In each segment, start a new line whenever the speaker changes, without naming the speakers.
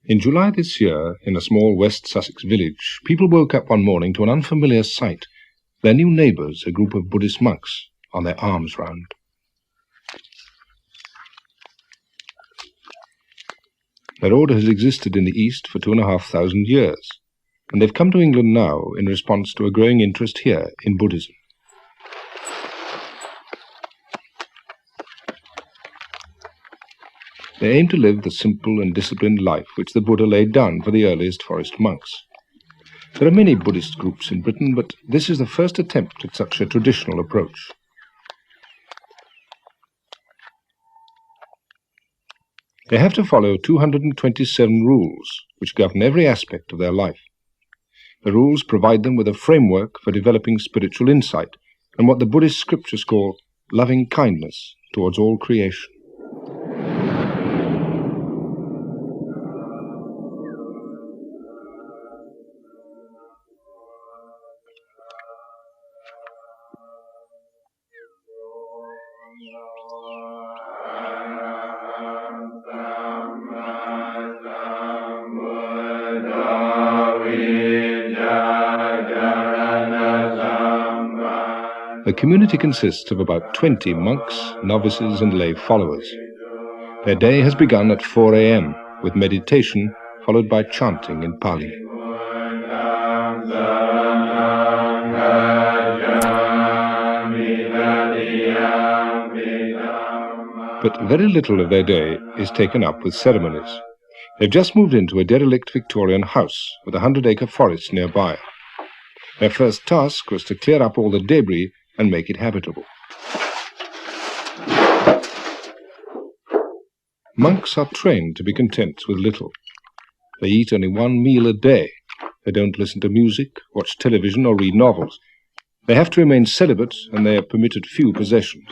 In July this year, in a small West Sussex village, people woke up one morning to an unfamiliar sight. Their new neighbours, a group of Buddhist monks, on their arms round. Their order has existed in the East for 2,500 years, and they've come to England now in response to a growing interest here in Buddhism. They aim to live the simple and disciplined life which the Buddha laid down for the earliest forest monks. There are many Buddhist groups in Britain, but this is the first attempt at such a traditional approach. They have to follow 227 rules which govern every aspect of their life. The rules provide them with a framework for developing spiritual insight and what the Buddhist scriptures call loving kindness towards all creation. The community consists of about 20 monks, novices and lay followers. Their day has begun at 4 a.m. with meditation followed by chanting in Pali. But very little of their day is taken up with ceremonies. They've just moved into a derelict Victorian house with a 100-acre forest nearby. Their first task was to clear up all the debris and make it habitable. Monks are trained to be content with little. They eat only one meal a day. They don't listen to music, watch television or read novels. They have to remain celibate and they are permitted few possessions.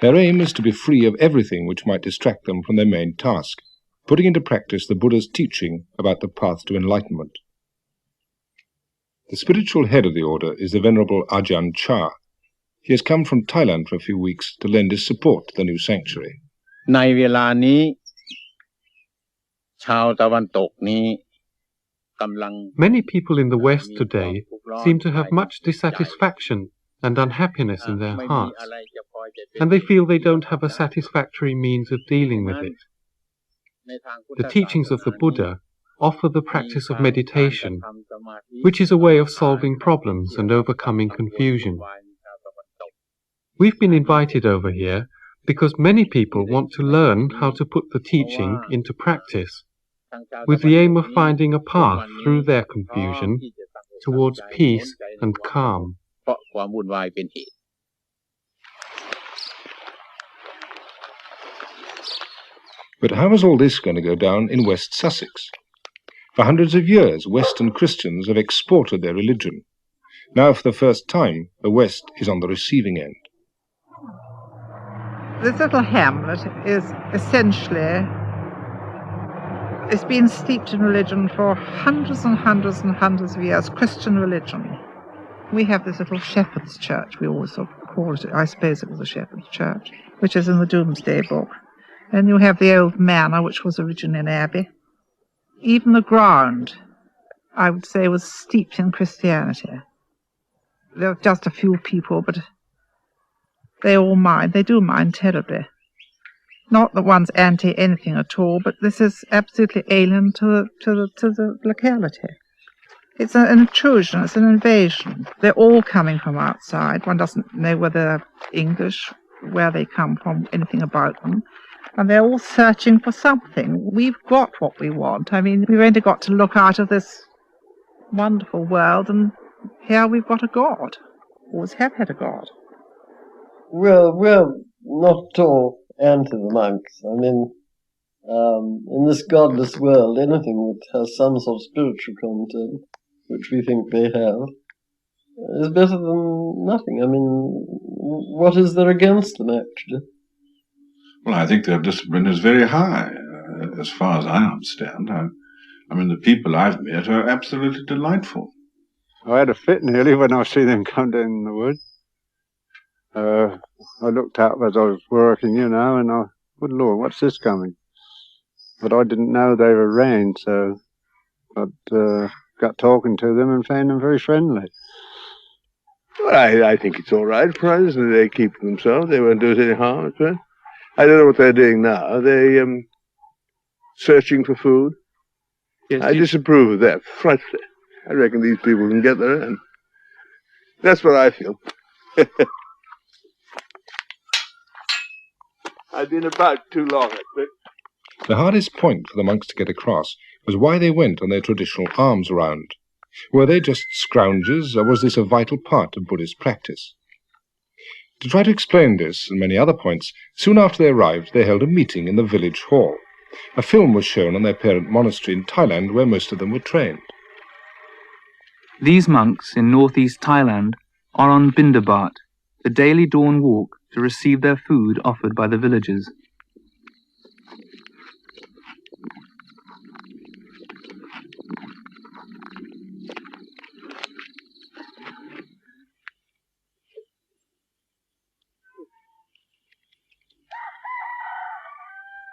Their aim is to be free of everything which might distract them from their main task, putting into practice the Buddha's teaching about the path to enlightenment. The spiritual head of the order is the Venerable Ajahn Chah. He has come from Thailand for a few weeks to lend his support to the new sanctuary.
ในเวลานี้ชาวตะวันตกนี้กำลัง
Many people in the West today seem to have much dissatisfaction and unhappiness in their hearts, and they feel they don't have a satisfactory means of dealing with it. The teachings of the Buddha offer the practice of meditation, which is a way of solving problems and overcoming confusion. We've been invited over here because many people want to learn how to put the teaching into practice, with the aim of finding a path through their confusion towards peace and calm.
But how is all this going to go down in West Sussex? For hundreds of years, Western Christians have exported their religion. Now, for the first time, the West is on the receiving end.
This little hamlet is essentially, it's been steeped in religion for hundreds and hundreds and hundreds of years, Christian religion. We have this little shepherd's church, we always sort of call it, I suppose it was a shepherd's church, which is in the Domesday Book. And you have the old manor, which was originally an abbey. Even the ground, I would say, was steeped in Christianity. There are just a few people, but they all mind. They do mind terribly. Not that one's anti anything at all, but this is absolutely alien to the locality. It's an intrusion, it's an invasion. They're all coming from outside. One doesn't know whether they're English, where they come from, anything about them. And they're all searching for something. We've got what we want. I mean, we've only got to look out of this wonderful world, and here we've got a God. Always have had a God.
Well, we're not at all anti the monks. I mean, in this godless world, anything that has some sort of spiritual content, which we think they have, is better than nothing. I mean, what is there against them, actually?
Well, I think their discipline is very high, as far as I understand. I mean, the people I've met are absolutely delightful.
I had a fit nearly when I see them come down in the wood. I looked up as I was working, and I, good Lord, what's this coming? but I didn't know they were around, so I got talking to them and found them very friendly.
Well, I think it's all right. Presently they keep themselves. They won't do us any harm. But I don't know what they're doing now. They searching for food. Yes, I disapprove of that frightfully. I reckon these people can get their own. That's what I feel. I've been about too long, I think.
The hardest point for the monks to get across was why they went on their traditional alms round. Were they just scroungers, or was this a vital part of Buddhist practice? To try to explain this and many other points, soon after they arrived, they held a meeting in the village hall. A film was shown on their parent monastery in Thailand, where most of them were trained.
These monks in northeast Thailand are on Bindabat, the daily dawn walk to receive their food offered by the villagers.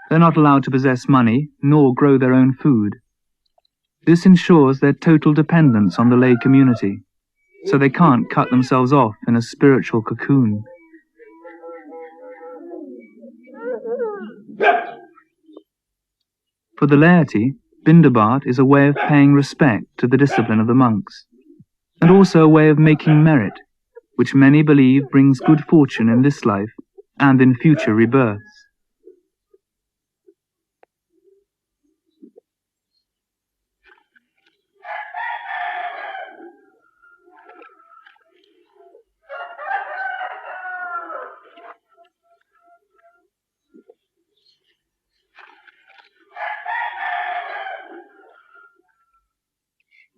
They're not allowed to possess money, nor grow their own food. This ensures their total dependence on the lay community, so they can't cut themselves off in a spiritual cocoon. For the laity, Bindabat is a way of paying respect to the discipline of the monks, and also a way of making merit, which many believe brings good fortune in this life and in future rebirths.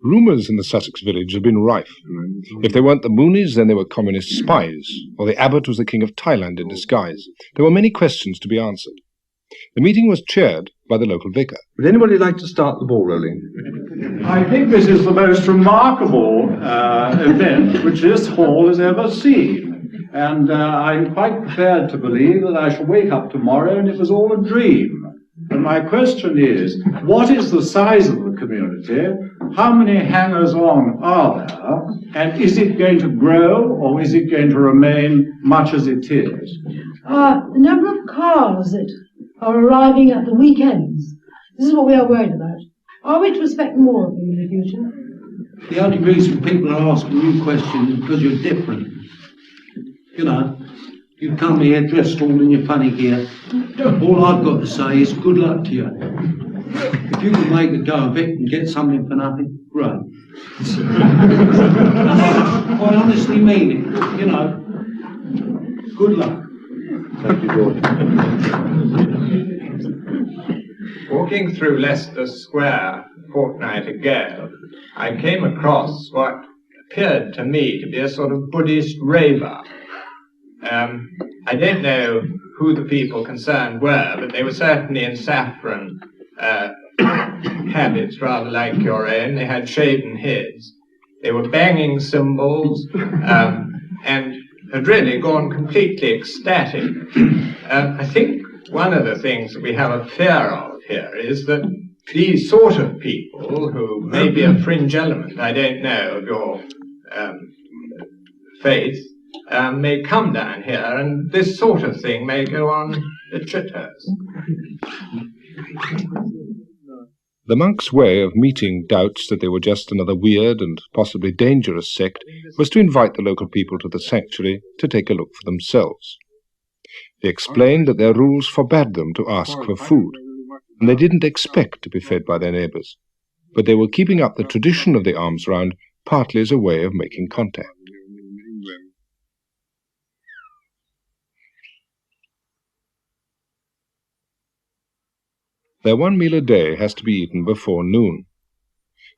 Rumours in the Sussex village had been rife. If they weren't the Moonies, then they were communist spies, or the abbot was the king of Thailand in disguise. There were many questions to be answered. The meeting was chaired by the local vicar.
Would anybody like to start the ball rolling?
I think this is the most remarkable event which this hall has ever seen. And I'm quite prepared to believe that I shall wake up tomorrow and it was all a dream. And my question is, what is the size of the community? How many hangers-on are there? And is it going to grow, or is it going to remain much as it is?
The number of cars that are arriving at the weekends. This is what we are worried about. Are we to expect more of them in the future?
The only reason people are asking you questions is because you're different. You know, you come here dressed all in your funny gear. All I've got to say is good luck to you. If you can make a go of it and get something for nothing, great. I honestly mean it, you know. Good luck.
Thank you, George. Walking through Leicester Square a fortnight ago, I came across what appeared to me to be a sort of Buddhist raver. I don't know who the people concerned were, but they were certainly in saffron habits, rather like your own. They had shaven heads. They were banging cymbals and had really gone completely ecstatic. I think one of the things that we have a fear of here is that these sort of people, who may be a fringe element, I don't know, of your faith, may come down here, and this sort of thing may go on at Chitters.
The monks' way of meeting doubts that they were just another weird and possibly dangerous sect was to invite the local people to the sanctuary to take a look for themselves. They explained that their rules forbade them to ask for food, and they didn't expect to be fed by their neighbours, but they were keeping up the tradition of the alms round partly as a way of making contact. Their one meal a day has to be eaten before noon.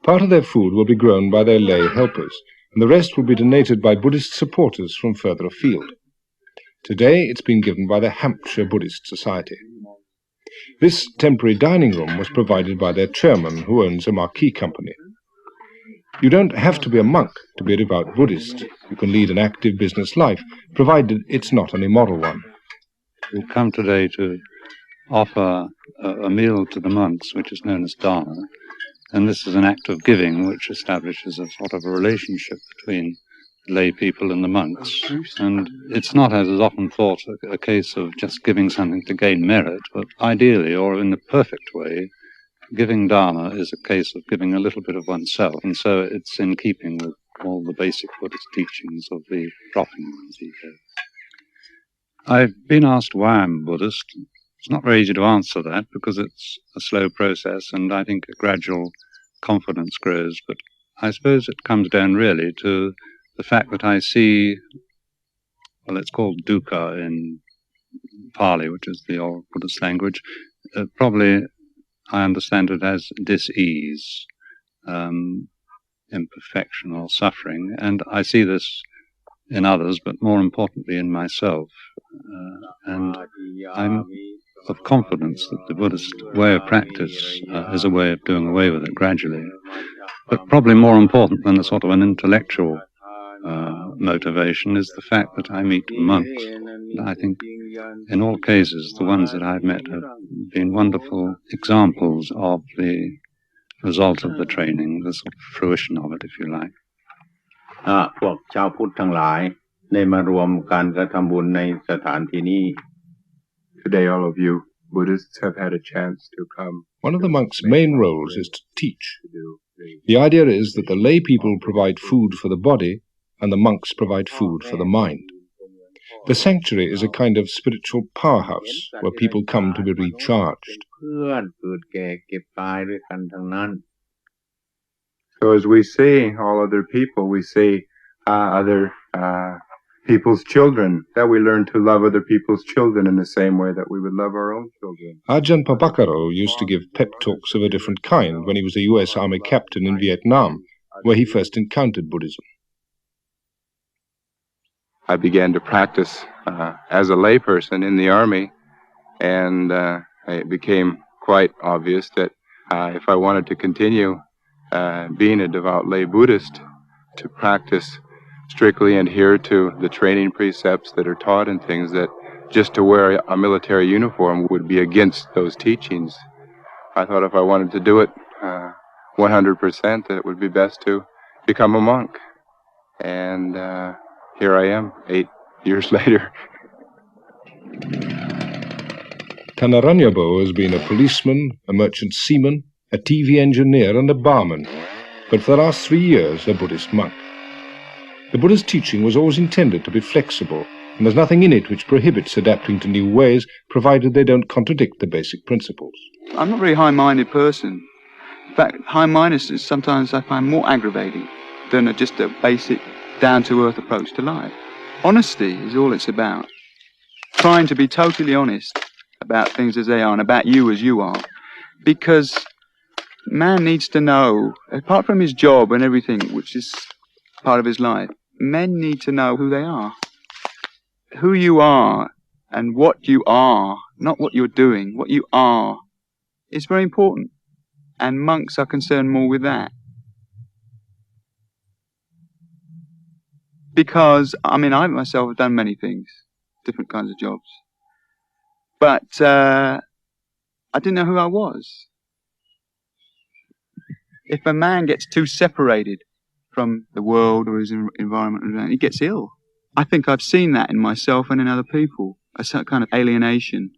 Part of their food will be grown by their lay helpers, and the rest will be donated by Buddhist supporters from further afield. Today it's been given by the Hampshire Buddhist Society. This temporary dining room was provided by their chairman, who owns a marquee company. You don't have to be a monk to be a devout Buddhist. You can lead an active business life, provided it's not an immoral one.
We've come today to
offer a meal to the monks, which is known as dharma, and this is an act of giving which establishes a sort of a relationship between lay people and the monks. And it's not, as is often thought, a case of just giving something to gain merit, but ideally, or in the perfect way, giving dharma is a case of giving a little bit of oneself, and so it's in keeping with all the basic Buddhist teachings of the dropping one's ego. I've been asked why I'm Buddhist. It's not very easy to answer that because it's a slow process, and I think a gradual confidence grows, but I suppose it comes down really to the fact that I see, well, it's called dukkha in Pali, which is the old Buddhist language. Probably I understand it as dis-ease, imperfection or suffering, and I see this in others, but more importantly in myself. And I'm of confidence that the Buddhist way of practice is a way of doing away with it gradually. But probably more important than a sort of an intellectual motivation is the fact that I meet monks. I think in all cases the ones that I've met have been wonderful examples of the result of the training, the sort of fruition of it, if you like.
พวกชาวพุทธทั้งหลายได้มารวมการกระทำบุญในสถานที่นี้
Today all of you Buddhists have had a chance to come.
One of the monks' main roles is to teach. The idea is that the lay people provide food for the body and the monks provide food for the mind. The sanctuary is a kind of spiritual powerhouse where people come to be recharged.
So as we see all other people, we see other people's children, that we learn to love other people's children in the same way that we would love our own children.
Ajahn Chah used to give pep talks of a different kind when he was a US Army captain in Vietnam, where he first encountered Buddhism.
I began to practice as a layperson in the Army, and it became quite obvious that if I wanted to continue being a devout lay Buddhist, to practice strictly adhere to the training precepts that are taught and things, that just to wear a military uniform would be against those teachings. I thought if I wanted to do it 100%, that it would be best to become a monk. And here I am, 8 years later.
Tanaranyabo has been a policeman, a merchant seaman, a TV engineer and a barman, but for the last 3 years a Buddhist monk. The Buddha's teaching was always intended to be flexible, and there's nothing in it which prohibits adapting to new ways, provided they don't contradict the basic principles.
I'm not a very high-minded person. In fact, high-mindedness sometimes I find more aggravating than just a basic, down-to-earth approach to life. Honesty is all it's about. Trying to be totally honest about things as they are and about you as you are. Because man needs to know, apart from his job and everything, which is part of his life, men need to know who they are. Who you are and what you are, not what you're doing, what you are, is very important. And monks are concerned more with that. Because, I mean, I myself have done many things, different kinds of jobs. But I didn't know who I was. If a man gets too separated from the world or his environment, he gets ill. I think I've seen that in myself and in other people, a certain kind of alienation,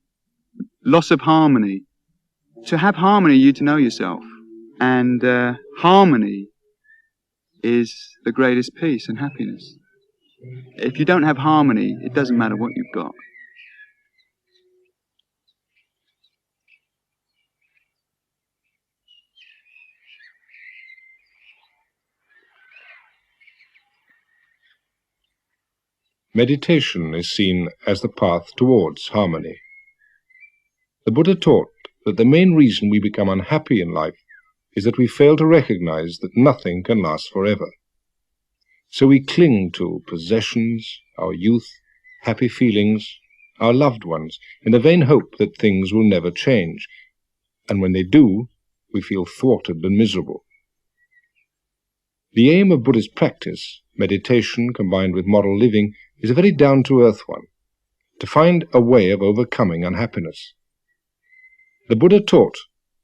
loss of harmony. To have harmony, you need to know yourself. And harmony is the greatest peace and happiness. If you don't have harmony, it doesn't matter what you've got.
Meditation is seen as the path towards harmony. The Buddha taught that the main reason we become unhappy in life is that we fail to recognize that nothing can last forever. So we cling to possessions, our youth, happy feelings, our loved ones, in the vain hope that things will never change, and when they do, we feel thwarted and miserable. The aim of Buddhist practice, meditation combined with moral living, is a very down-to-earth one, to find a way of overcoming unhappiness. The Buddha taught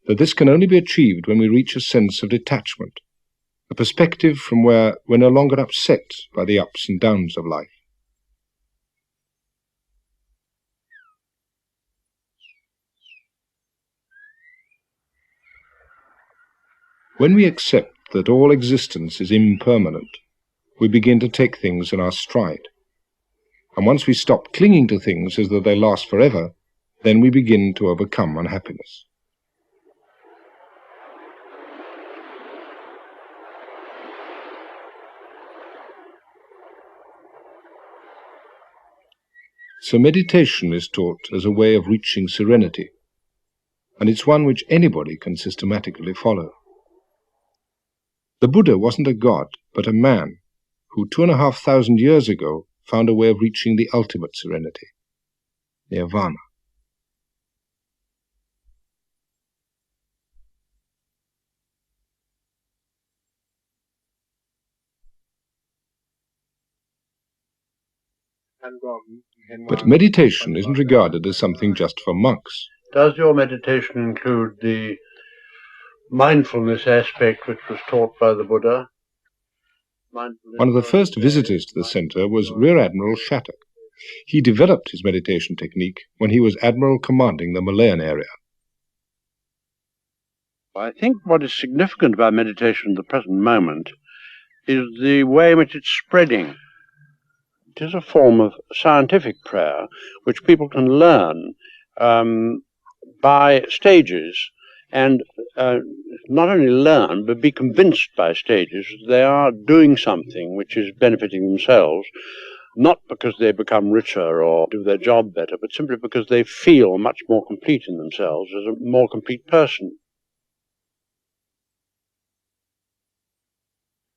that this can only be achieved when we reach a sense of detachment, a perspective from where we're no longer upset by the ups and downs of life. When we accept that all existence is impermanent, we begin to take things in our stride. And once we stop clinging to things as though they last forever, then we begin to overcome unhappiness. So meditation is taught as a way of reaching serenity, and it's one which anybody can systematically follow. The Buddha wasn't a god, but a man who 2,500 years ago found a way of reaching the ultimate serenity, nirvana. But meditation isn't regarded as something just for monks.
Does your meditation include the mindfulness aspect which was taught by the Buddha?
One of the first visitors to the center was Rear Admiral Shattuck. He developed his meditation technique when he was Admiral commanding the Malayan area.
I think what is significant about meditation at the present moment is the way in which it's spreading. It is a form of scientific prayer which people can learn by stages, and not only learn, but be convinced by stages that they are doing something which is benefiting themselves, not because they become richer or do their job better, but simply because they feel much more complete in themselves as a more complete person.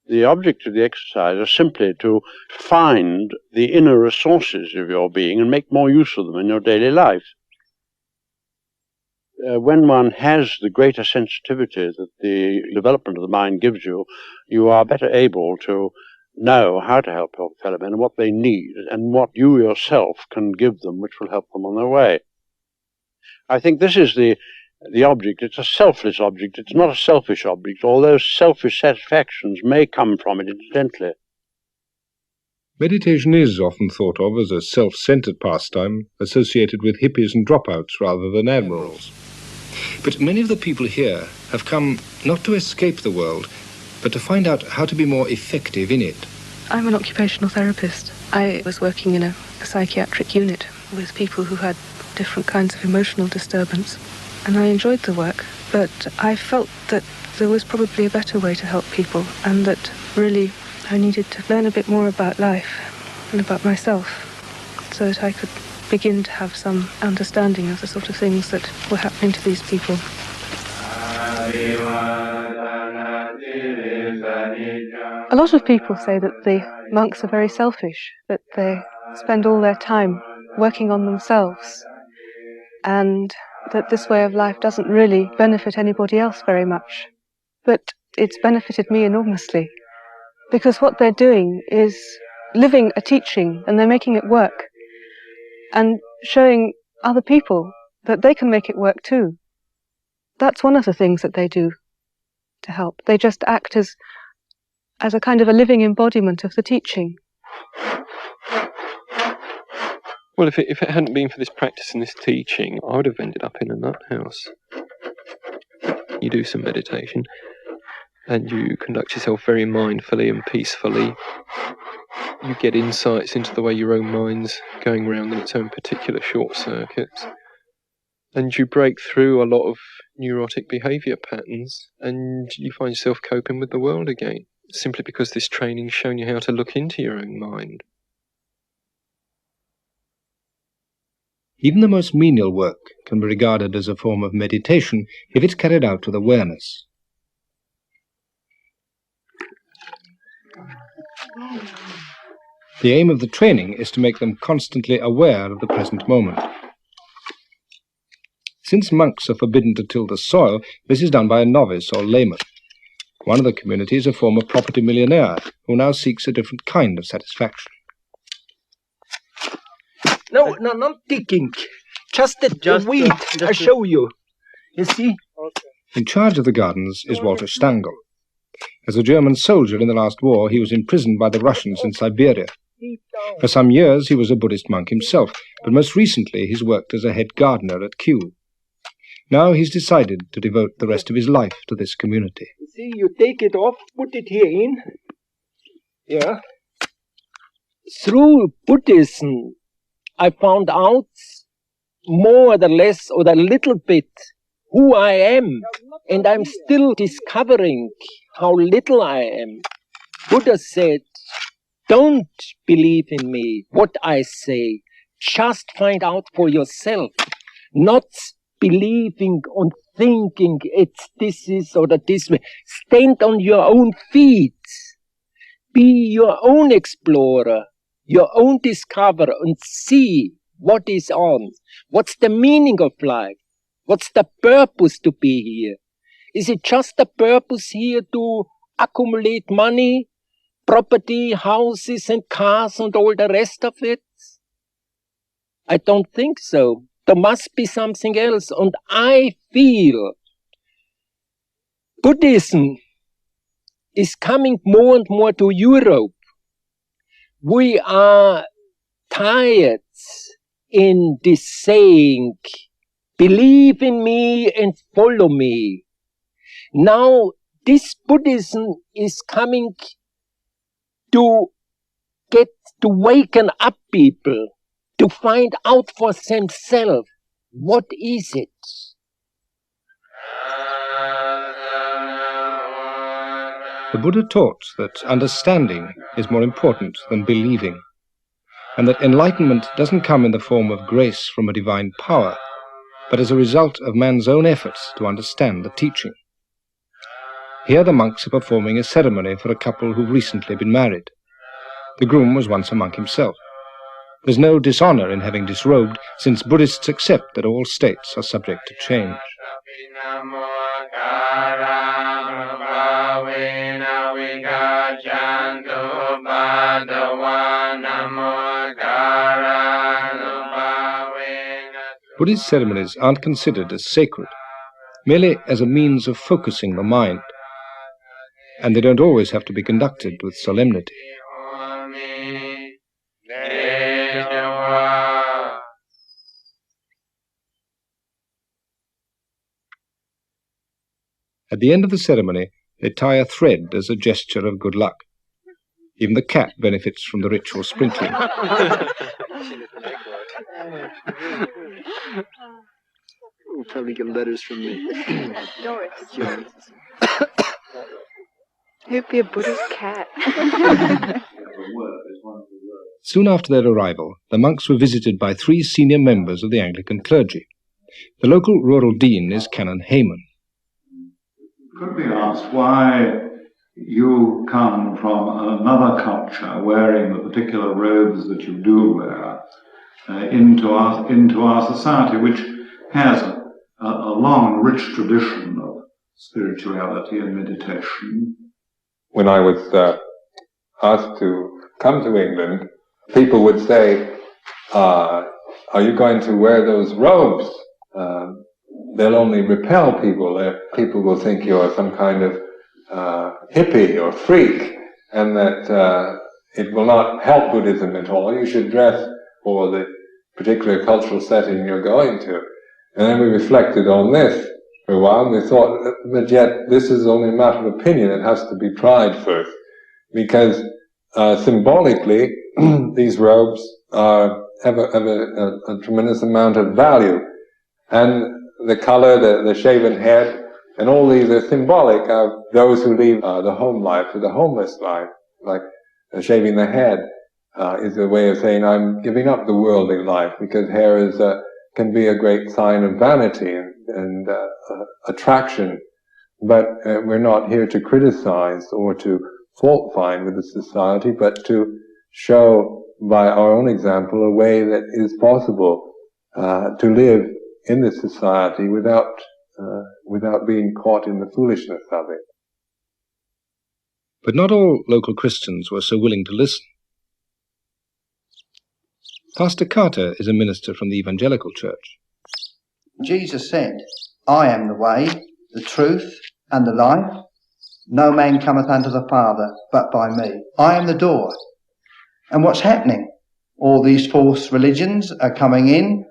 The object of the exercise is simply to find the inner resources of your being and make more use of them in your daily life. When one has the greater sensitivity that the development of the mind gives you, you are better able to know how to help your fellow men and what they need and what you yourself can give them which will help them on their way. I think this is the object. It's a selfless object. It's not a selfish object, although selfish satisfactions may come from it incidentally.
Meditation is often thought of as a self-centered pastime associated with hippies and dropouts rather than admirals. But many of the people here have come not to escape the world, but to find out how to be more effective in it.
I'm an occupational therapist. I was working in a psychiatric unit with people who had different kinds of emotional disturbance, and I enjoyed the work, but I felt that there was probably a better way to help people, and that really I needed to learn a bit more about life and about myself so that I could begin to have some understanding of the sort of things that were happening to these people. A lot of people say that the monks are very selfish, that they spend all their time working on themselves, and that this way of life doesn't really benefit anybody else very much. But it's benefited me enormously, because what they're doing is living a teaching, and they're making it work, and showing other people that they can make it work too. That's one of the things that they do to help. They just act as a kind of a living embodiment of the teaching.
Well, if it hadn't been for this practice and this teaching, I would have ended up in a nut house. You do some meditation, and you conduct yourself very mindfully and peacefully. You get insights into the way your own mind's going round in its own particular short circuits. And you break through a lot of neurotic behaviour patterns, and you find yourself coping with the world again, simply because this training's shown you how to look into your own mind.
Even the most menial work can be regarded as a form of meditation if it's carried out with awareness. The aim of the training is to make them constantly aware of the present moment. Since monks are forbidden to till the soil, this is done by a novice or layman. One of the community is a former property millionaire who now seeks a different kind of satisfaction.
No, not digging. Just the weed. I show you. You see?
In charge of the gardens is Walter Stangl. As a German soldier in the last war, he was imprisoned by the Russians in Siberia. For some years, he was a Buddhist monk himself, but most recently he's worked as a head gardener at Kew. Now he's decided to devote the rest of his life to this community.
You see, you take it off, put it here in. Yeah. Through Buddhism, I found out more or less or a little bit who I am, and I'm still discovering how little I am. Buddha said, don't believe in me, what I say. Just find out for yourself. Not believing on thinking it's this is or that this way. Stand on your own feet. Be your own explorer, your own discoverer, and see what is on. What's the meaning of life? What's the purpose to be here? Is it just the purpose here to accumulate money, property, houses and cars and all the rest of it? I don't think so. There must be something else. And I feel Buddhism is coming more and more to Europe. We are tired in this saying, believe in me and follow me. Now this Buddhism is coming to waken up people, to find out for themselves what is it.
The Buddha taught that understanding is more important than believing, and that enlightenment doesn't come in the form of grace from a divine power, but as a result of man's own efforts to understand the teaching. Here the monks are performing a ceremony for a couple who've recently been married. The groom was once a monk himself. There's no dishonor in having disrobed, since Buddhists accept that all states are subject to change. Buddhist ceremonies aren't considered as sacred, merely as a means of focusing the mind, and they don't always have to be conducted with solemnity. At the end of the ceremony, they tie a thread as a gesture of good luck. Even the cat benefits from the ritual sprinkling.
We'll probably get letters from me.
Doris. Who'd be a Buddhist cat?
Soon after their arrival, the monks were visited by 3 senior members of the Anglican clergy. The local rural dean is Canon Hayman.
Could be asked why you come from another culture wearing the particular robes that you do wear into our society, which has a long, rich tradition of spirituality and meditation.
When I was asked to come to England, people would say, are you going to wear those robes? They'll only repel people. People will think you're some kind of hippie or freak, and that it will not help Buddhism at all. You should dress for the particular cultural setting you're going to. And then we reflected on this for a while, and we thought, but yet this is only a matter of opinion. It has to be tried first, because symbolically these robes have a tremendous amount of value, and the color, the shaven head, and all these are symbolic of those who leave the home life or the homeless life. Like shaving the head is a way of saying, I'm giving up the worldly life, because hair can be a great sign of vanity and attraction. But we're not here to criticize or to fault find with the society, but to show by our own example a way that is possible to live in this society without being caught in the foolishness of it.
But not all local Christians were so willing to listen. Pastor Carter is a minister from the Evangelical Church.
Jesus said, I am the way, the truth, and the life. No man cometh unto the Father but by me. I am the door. And what's happening? All these false religions are coming in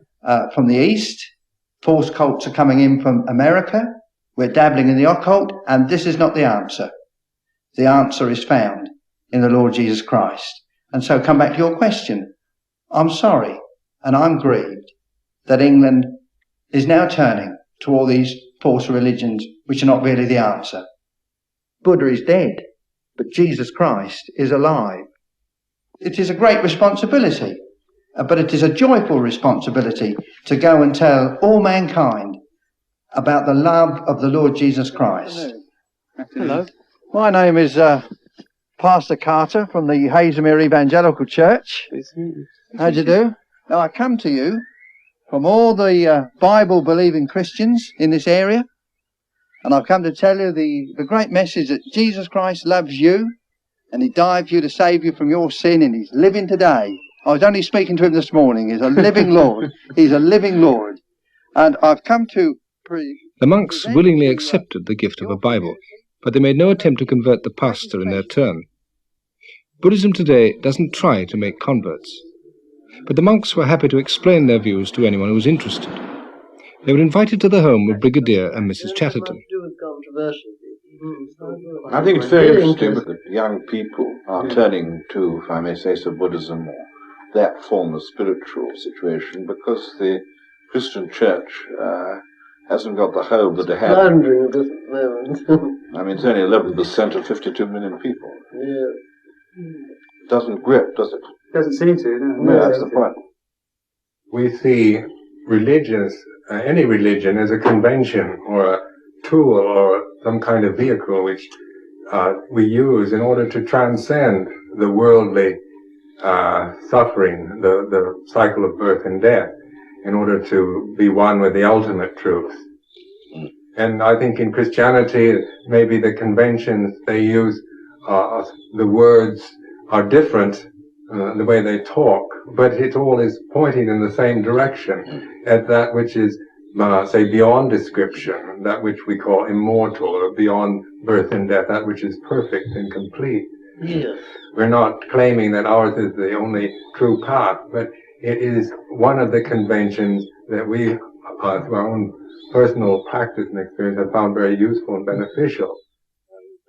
from the East. False cults are coming in from America. We're dabbling in the occult, and this is not the answer. The answer is found in the Lord Jesus Christ. And so come back to your question. I'm sorry, and I'm grieved that England is now turning to all these false religions which are not really the answer. Buddha is dead, but Jesus Christ is alive. It is a great responsibility, but it is a joyful responsibility to go and tell all mankind about the love of the Lord Jesus Christ. Hello. My name is Pastor Carter from the Hazlemere Evangelical Church. How do you do? Now, I come to you from all the Bible-believing Christians in this area, and I've come to tell you the great message that Jesus Christ loves you, and he died for you to save you from your sin, and he's living today. I was only speaking to him this morning. He's a living Lord. He's a living Lord. And I've come to...
The monks willingly accepted the gift of a Bible, but they made no attempt to convert the pastor in their turn. Buddhism today doesn't try to make converts, but the monks were happy to explain their views to anyone who was interested. They were invited to the home of Brigadier and Mrs. Chatterton.
I think it's very interesting that young people are turning to, if I may say so, Buddhism or that form of spiritual situation, because the Christian church hasn't got the hold that it had. I mean, it's only 11% of 52 million people.
Yeah.
It doesn't grip, does it?
Doesn't seem to, no.
Yeah, that's the point.
We see religions, any religion, as a convention or a tool or some kind of vehicle which we use in order to transcend the worldly suffering, the cycle of birth and death, in order to be one with the ultimate truth. And I think in Christianity, maybe the conventions they use, the words are different, the way they talk, but it all is pointing in the same direction, at that which is, say, beyond description, that which we call immortal, or beyond birth and death, that which is perfect and complete.
Yes.
We're not claiming that ours is the only true path, but it is one of the conventions that we, through our own personal practice and experience, have found very useful and beneficial.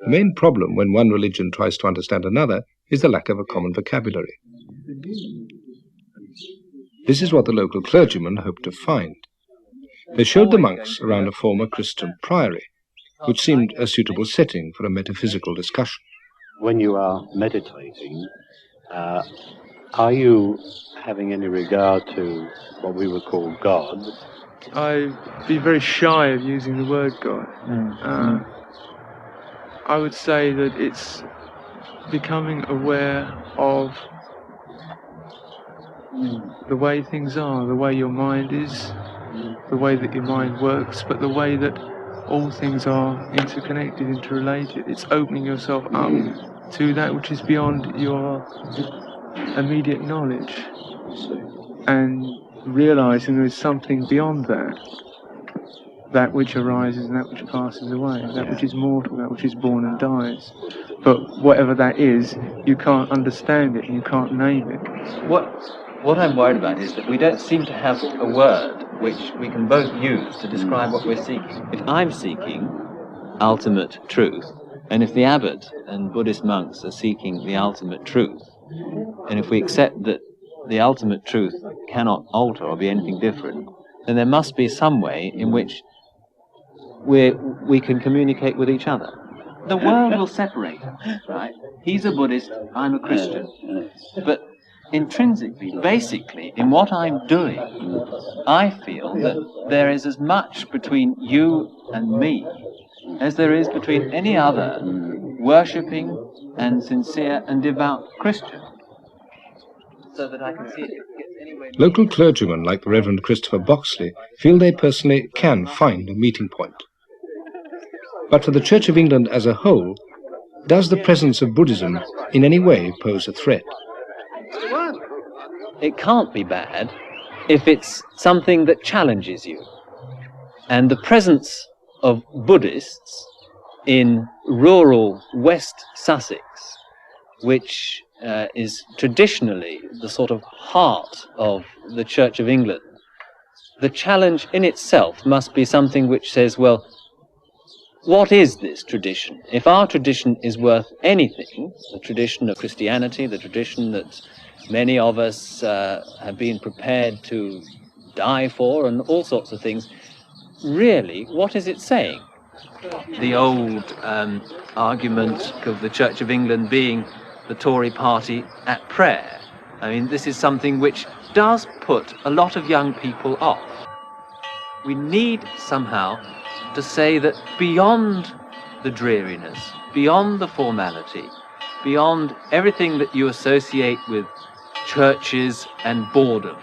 The main problem when one religion tries to understand another is the lack of a common vocabulary. This is what the local clergymen hoped to find. They showed the monks around a former Christian priory, which seemed a suitable setting for a metaphysical discussion.
When you are meditating, are you having any regard to what we would call God?
I'd be very shy of using the word God. I would say that it's becoming aware of the way things are, the way your mind is, the way that your mind works, but the way that all things are interconnected, interrelated. It's opening yourself up to that which is beyond your immediate knowledge and realizing there is something beyond that, that which arises and that which passes away, that which is mortal, that which is born and dies. But whatever that is, you can't understand it and you can't name it.
What I'm worried about is that we don't seem to have a word which we can both use to describe what we're seeking. If I'm seeking ultimate truth, and if the abbot and Buddhist monks are seeking the ultimate truth, and if we accept that the ultimate truth cannot alter or be anything different, then there must be some way in which we can communicate with each other. The world will separate us, right? He's a Buddhist, I'm a Christian. But intrinsically, basically, in what I'm doing, I feel that there is as much between you and me as there is between any other worshipping and sincere and devout Christian. So that I can see it gets anywhere.
Local clergymen like the Reverend Christopher Boxley feel they personally can find a meeting point. But for the Church of England as a whole, does the presence of Buddhism in any way pose a threat?
It can't be bad if it's something that challenges you. And the presence of Buddhists in rural West Sussex, which is traditionally the sort of heart of the Church of England, the challenge in itself must be something which says, well, what is this tradition? If our tradition is worth anything, the tradition of Christianity, the tradition that many of us have been prepared to die for and all sorts of things, really, what is it saying? The old argument of the Church of England being the Tory party at prayer. I mean, this is something which does put a lot of young people off. We need somehow to say that beyond the dreariness, beyond the formality, beyond everything that you associate with churches and boredom,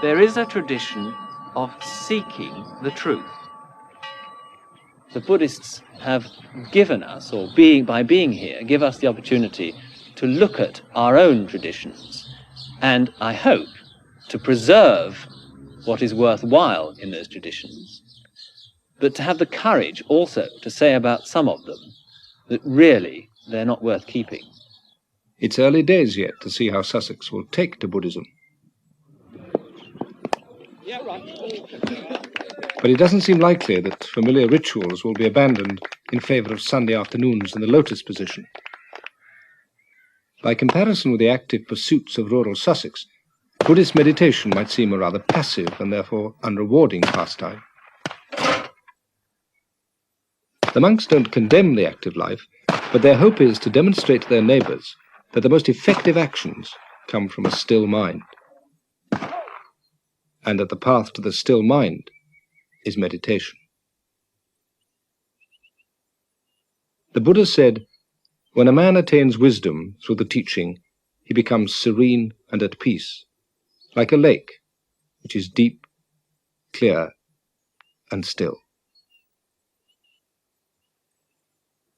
there is a tradition of seeking the truth. The Buddhists have given us, or by being here, give us the opportunity to look at our own traditions and, I hope, to preserve what is worthwhile in those traditions, but to have the courage also to say about some of them that really they're not worth keeping.
It's early days yet to see how Sussex will take to Buddhism. But it doesn't seem likely that familiar rituals will be abandoned in favour of Sunday afternoons in the lotus position. By comparison with the active pursuits of rural Sussex, Buddhist meditation might seem a rather passive and therefore unrewarding pastime. The monks don't condemn the active life, but their hope is to demonstrate to their neighbours that the most effective actions come from a still mind, and that the path to the still mind is meditation. The Buddha said, when a man attains wisdom through the teaching, he becomes serene and at peace, like a lake, which is deep, clear, and still.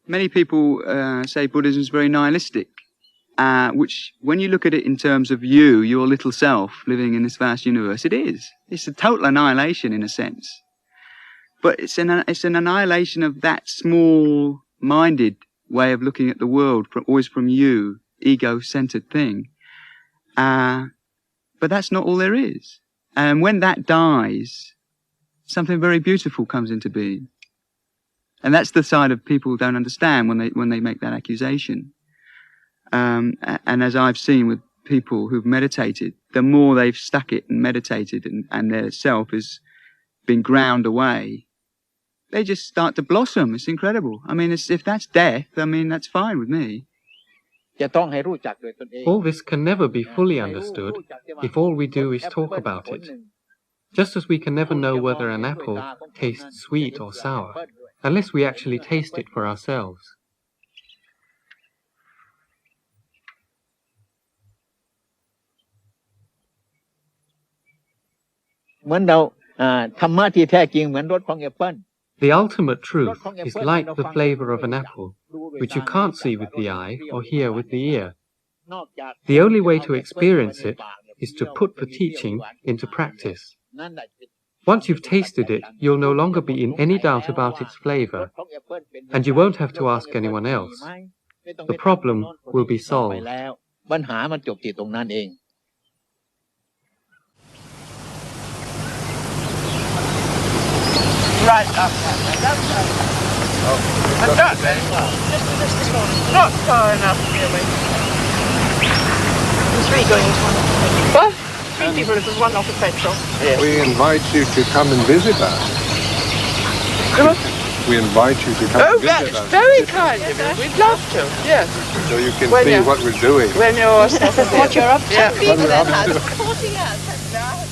Many people say Buddhism is very nihilistic, which, when you look at it in terms of you, your little self, living in this vast universe, it is. It's a total annihilation in a sense. But it's an annihilation of that small-minded way of looking at the world, always from you, ego-centered thing. But that's not all there is. And when that dies, something very beautiful comes into being. And that's the side of people who don't understand when they make that accusation. And as I've seen with people who've meditated, the more they've stuck it and meditated and their self has been ground away, they just start to blossom. It's incredible. I mean, if that's death, I mean, that's fine with me.
All this can never be fully understood if all we do is talk about it. Just as we can never know whether an apple tastes sweet or sour, unless we actually taste it for ourselves. The ultimate truth is like the flavor of an apple, which you can't see with the eye or hear with the ear. The only way to experience it is to put the teaching into practice. Once you've tasted it, you'll no longer be in any doubt about its flavor, and you won't have to ask anyone else. The problem will be solved.
Right up. Not far enough, really. There's three going this one. What? Three people, this is one off the petrol.
Yes. We invite you to come and visit us. We invite you to come and visit us.
Oh, that's very kind of you. We'd love to, yes.
So you can see what we're doing.
When you're...
What you're up to.
Yeah.
What we're up to.